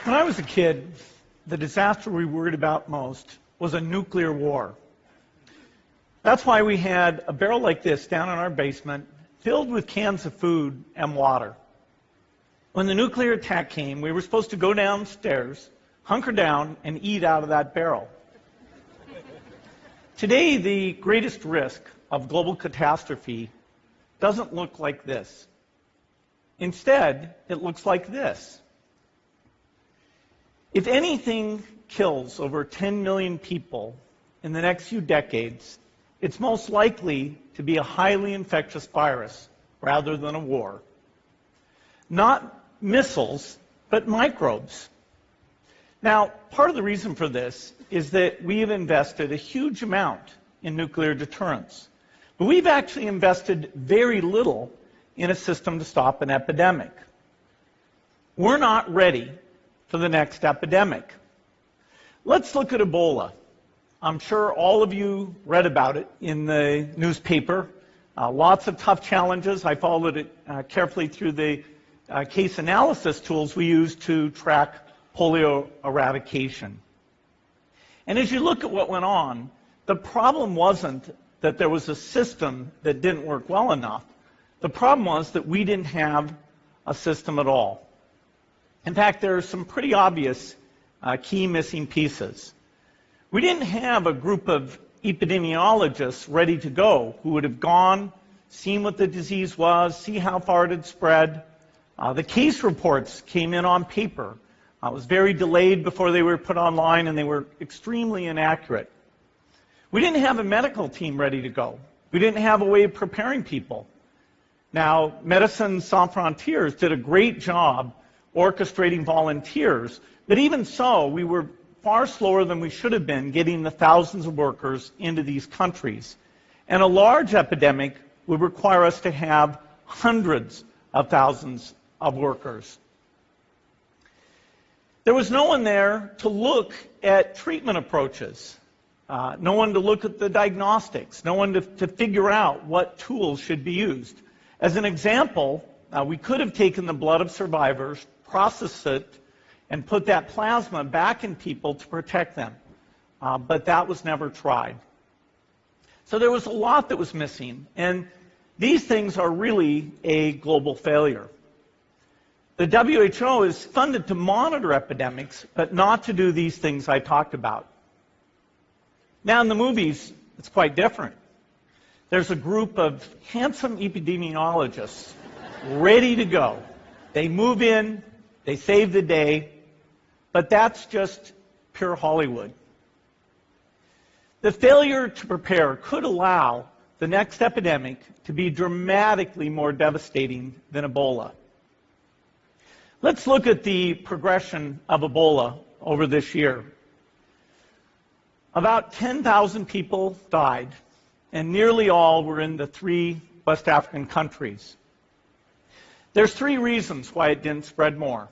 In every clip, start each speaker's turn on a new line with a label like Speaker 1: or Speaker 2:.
Speaker 1: When I was a kid, the disaster we worried about most was a nuclear war. That's why we had a barrel like this down in our basement, filled with cans of food and water. When the nuclear attack came, we were supposed to go downstairs, hunker down, and eat out of that barrel. Today, the greatest risk of global catastrophe doesn't look like this. Instead, it looks like this. If anything kills over 10 million people in the next few decades, it's most likely to be a highly infectious virus rather than a war. Not missiles, but microbes. Now, part of the reason for this is that we have invested a huge amount in nuclear deterrence. But we've actually invested very little in a system to stop an epidemic. We're not ready for the next epidemic. Let's look at Ebola. I'm sure all of you read about it in the newspaper. Lots of tough challenges. I followed it carefully through the case analysis tools we use to track polio eradication. And as you look at what went on, the problem wasn't that there was a system that didn't work well enough. The problem was that we didn't have a system at all. In fact, there are some pretty obvious key missing pieces. We didn't have a group of epidemiologists ready to go who would have gone, seen what the disease was, see how far it had spread. The case reports came in on paper. It was very delayed before they were put online, and they were extremely inaccurate. We didn't have a medical team ready to go. We didn't have a way of preparing people. Now, Médecins Sans Frontières did a great job orchestrating volunteers, but even so, we were far slower than we should have been getting the thousands of workers into these countries. And a large epidemic would require us to have hundreds of thousands of workers. There was no one there to look at treatment approaches, no one to look at the diagnostics, no one to figure out what tools should be used. As an example, we could have taken the blood of survivors, processed it, and put that plasma back in people to protect them. But that was never tried. So there was a lot that was missing, and these things are really a global failure. The WHO is funded to monitor epidemics, but not to do these things I talked about. Now in the movies, it's quite different. There's a group of handsome epidemiologists ready to go. They move in, they save the day, but that's just pure Hollywood. The failure to prepare could allow the next epidemic to be dramatically more devastating than Ebola. Let's look at the progression of Ebola over this year. About 10,000 people died, and nearly all were in the 3 West African countries. There's 3 reasons why it didn't spread more.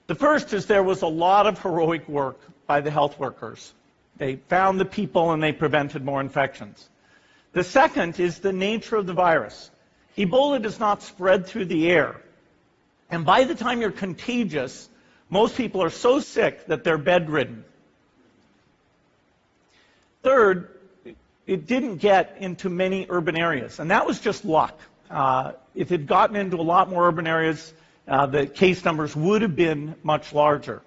Speaker 1: The first is there was a lot of heroic work by the health workers. They found the people and they prevented more infections. The second is the nature of the virus. Ebola does not spread through the air. And by the time you're contagious, most people are so sick that they're bedridden. Third, it didn't get into many urban areas, and that was just luck. If it had gotten into a lot more urban areas, the case numbers would have been much larger.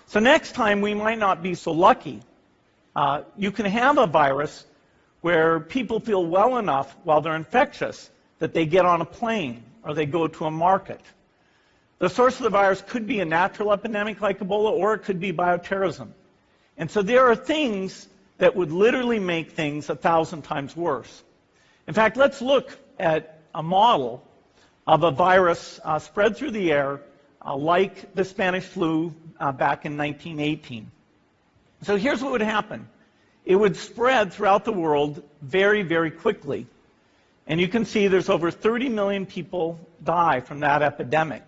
Speaker 1: So next time, we might not be so lucky. You can have a virus where people feel well enough while they're infectious that they get on a plane or they go to a market. The source of the virus could be a natural epidemic like Ebola, or it could be bioterrorism. And so there are things that would literally make things 1,000 times worse. In fact, let's look at a model of a virus spread through the air like the Spanish flu back in 1918. So here's what would happen. It would spread throughout the world very, very quickly. And you can see there's over 30 million people die from that epidemic.